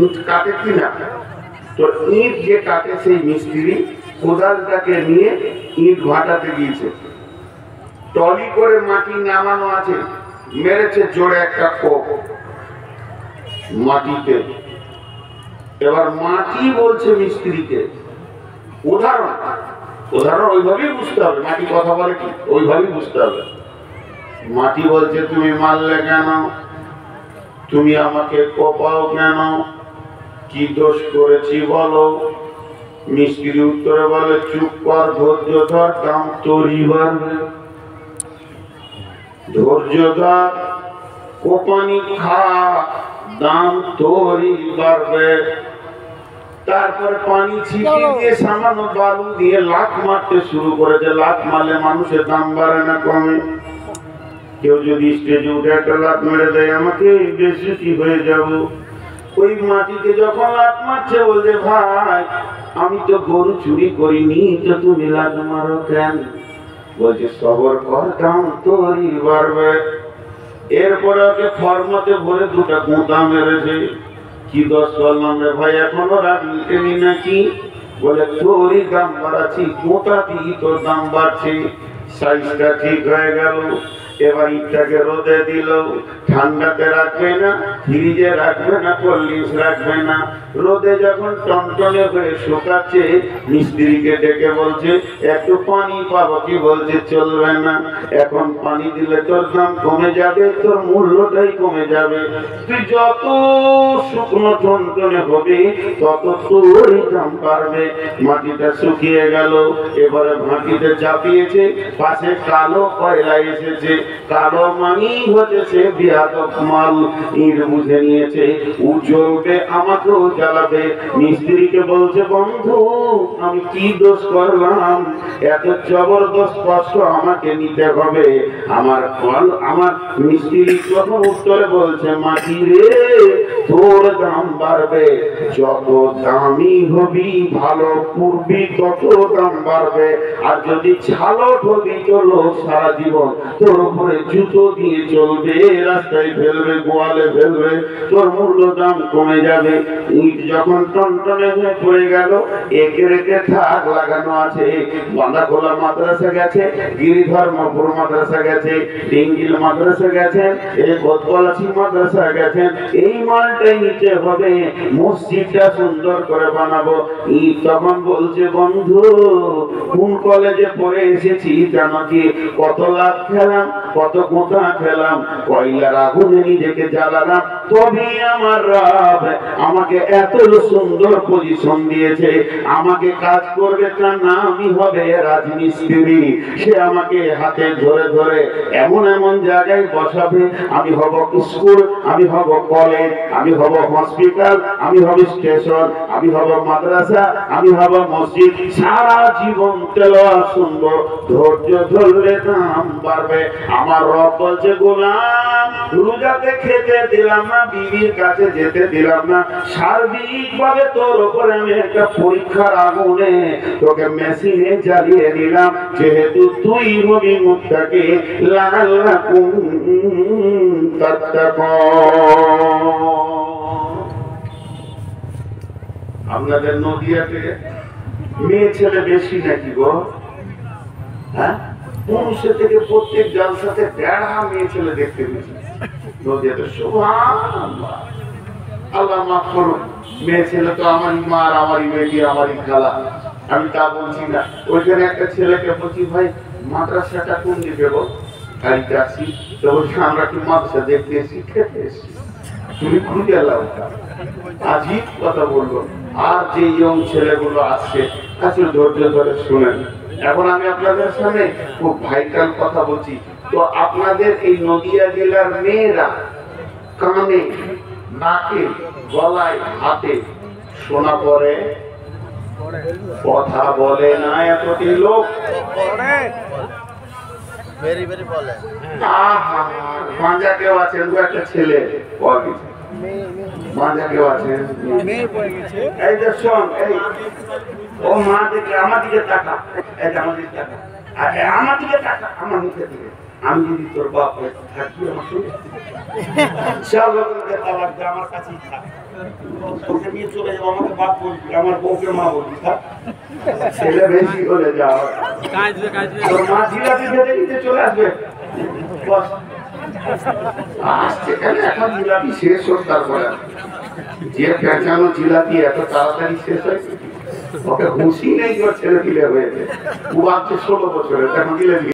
ইট কাটে কিনা, তো ইট যে কাটে সেই মিস্ত্রি কোদালটাকে নিয়ে ইট ভাটাতে গিয়েছে, টলি করে মাটি নামানো আছে, মেরেছে জোরে একটা কোপ মাটিতে। এবার মাটি বলছে মিস্ত্রিকে, উদাহরণ উদাহরণ ওইভাবেই বুঝতে হবে, মাটি কথা বলে কি ওইভাবেই বুঝতে হবে। মাটি বলছে তুমি মারলে কেন, তুমি আমাকে কোপাও কেন, কি দোষ করেছি বলো। মিস্ত্রি উত্তরে বলে চুপ কর, ধৈর্য ধর, দাম তোরই বাড়বে। ধৈর্য ধর, কোপানি খা, দাম তোরই বাড়বে। তারপরে পানি ছিটিয়ে দিয়ে সামান্য বালু দিয়ে লাত মারতে শুরু করেছে। লাত মারলে মানুষের দাম বাড়ে না কমে? কেউ যদি স্টেজে উঠে একটা লাত মেরে দেয় আমাকে বেশি হয়ে যাব, ওই মাটিতে যখন লাত মারছে বলছে ভাই আমি তো গরু চুরি করিনি, তো তুমি লাত মারো কেন? বলছে সবর কর, দাম তোরই বাড়বে। এরপরে ওকে ফর্মতে ভরে দুটা গোঁতা মেরেছে। কি দোষ করলাম রে ভাই, এখনো রাগ মিটেনি নাকি? বলে তোরই দাম বাড়াচ্ছি, গোঁতা দিয়ে তোর দাম বাড়ছে। সাইজটা ঠিক হয়ে গেল। এবার ইটটাকে রোদে দিল, ঠান্ডাতে রাখবে না, ফ্রিজে রাখবে না, কোল্ড রাখবে না। রোদে যখন টনটনে হয়ে শুকাচ্ছে, মিস্ত্রিকে ডেকে বলছে একটু পানি পাবো কি? বলছে চলবে না, এখন পানি দিলে তোর দাম কমে যাবে, তোর মূল্যটাই কমে যাবে। তুই যত শুকনো টনটনে হবে তত তোরই দাম বাড়বে। মাটিটা শুকিয়ে গেল, এবারে মাটিতে চাপিয়েছে, পাশে কালো কয়লা এসেছে। কালো মানি হচ্ছে বিয়াদব মাল, ইট বুঝে নিয়েছে ও জ্বলবে, আমাকেও জ্বালাবে। মিস্ত্রিকে বলছে বন্ধু আমি কি দোষ করলাম, এত জবরদস্ত কষ্ট আমাকে নিতে হবে? আমার মিস্ত্রি তখন উত্তরে বলছে মাটি রে তোর দাম বাড়বে, যত দামি হবি ভালো করবি তত দাম বাড়বে। আর যদি ছালট হবি তো লোক সারা জীবন তোর উপরে জুতো দিয়ে চলবে, রাস্তায় ফেলবে, গোয়ালে ফেলবে, তোর মূল্য দাম কমে যাবে। ইট যখন টনটনে হয়ে পড়ে গেল, একে রেখে থাক লাগানো আছে। বাঁধাখোলা মাদ্রাসা গেছে, গিরিধর্মপুর মাদ্রাসা গেছে, ডিঙ্গিল মাদ্রাসা গেছেন, এই কোতওয়ালাসি মাদ্রাসা গেছেন। এই মালটাই নিতে হবে, মসজিদটা সুন্দর করে বানাবো। ইট তখন বলছে বন্ধু কোন কলেজে পড়ে এসেছি জানো কি? কত লাখ খেলাম, কত গোটা খেলাম, কয়লার আগুনে নিজেকে জ্বালালাম, তবে আমার রব আমাকে এত সুন্দর পজিশন দিয়েছে। আমাকে কাজ করবে তার নামই হবে রাজমিস্ত্রি। সে আমাকে হাতে ধরে ধরে এমন এমন জায়গায় বসাবে, আমি হব স্কুল, আমি হব কলেজ, আমি হব হসপিটাল, আমি হব স্টেশন, আমি হব মাদ্রাসা, আমি হব মসজিদ। সারা জীবন তেলাওয়াত শুনবো, ধৈর্য ধরলে দাম বাড়বে। আমার রব বলছে গোলাম রোজাতে খেতে দিলাম না, বিবির কাছে যেতে দিলাম না, সার্বিকভাবে তোর উপরে আমি একটা পরীক্ষার আগুনে তোকে মেশিনে জ্বালিয়ে দিলাম, যেহেতু তুই হবি মুত্তাকি লাআল্লাকুম তাত্তাকুন। আপনাদের নদিয়াতে মেয়ে ছেলে বেশি নাকি গো? হ্যাঁ, পুরুষের থেকে প্রত্যেক জালসাতে 1.5 মেয়ে ছেলে দেখতে পেয়েছি নদিয়াতে। সুবহানাল্লাহ, আল্লাহ মাফ করুন। মেয়ে ছেলে তো আমারই মা, আমারই বেটি, আমারই খালা, আমি তা বলছি না। ওইখানে একটা ছেলেকে বলছি ভাই মাদ্রাসাটা কোন দিকে গো? গাড়িতে আসি তো বলছি আমরা কি মাদ্রাসা দেখতে এসেছি, খেতে এসেছি, তুমি খুঁজে এলাম। আজীব কথা বললো। আর যে ইয়ং ছেলেগুলো আসছে আসলে ধৈর্য ধরে শুনেন। এখন আমি আপনাদের সামনে খুব ভাইটাল কথা বলছি। তো আপনাদের এই নদিয়া জেলার মেয়েরা কানে, নাকে, গলায়, হাতে শোনা পরে, কথা বলে না এতটি লোক, ভাঞ্জা কেউ আছেন? একটা ছেলে ভাঞ্জা কেউ আছেন? এই যে শোন, এই ও মা দেখে আমার দিকে টাকা, আমার দিকে টাকা, আমার দিকে টাকা, আমার মুখে দিকে। আমি যদি তোর বাপ থাকবি আমার সঙ্গে সব লোকের তালাক দে, আমার কাছেই থাক। তোকে নিয়ে চলে যাবো, আমাকে বাপ বলবি, আমার বউকে মা বলবি, থাক। ছেলে বেশি হলে যাও, তোর মা জিলাপি ভেজে নিতে চলে আসবে, বস আসছে কেন, এখন জিলাপি শেষ হোক তারপরে যে পেঁচানো জিলাপি এত তাড়াতাড়ি শেষ হয়েছে, ওকে হুঁশি নেই, ওর ছেলে পিলে হয়েছে, ও ভাবছে 16 বছরের, এখন জিলাপি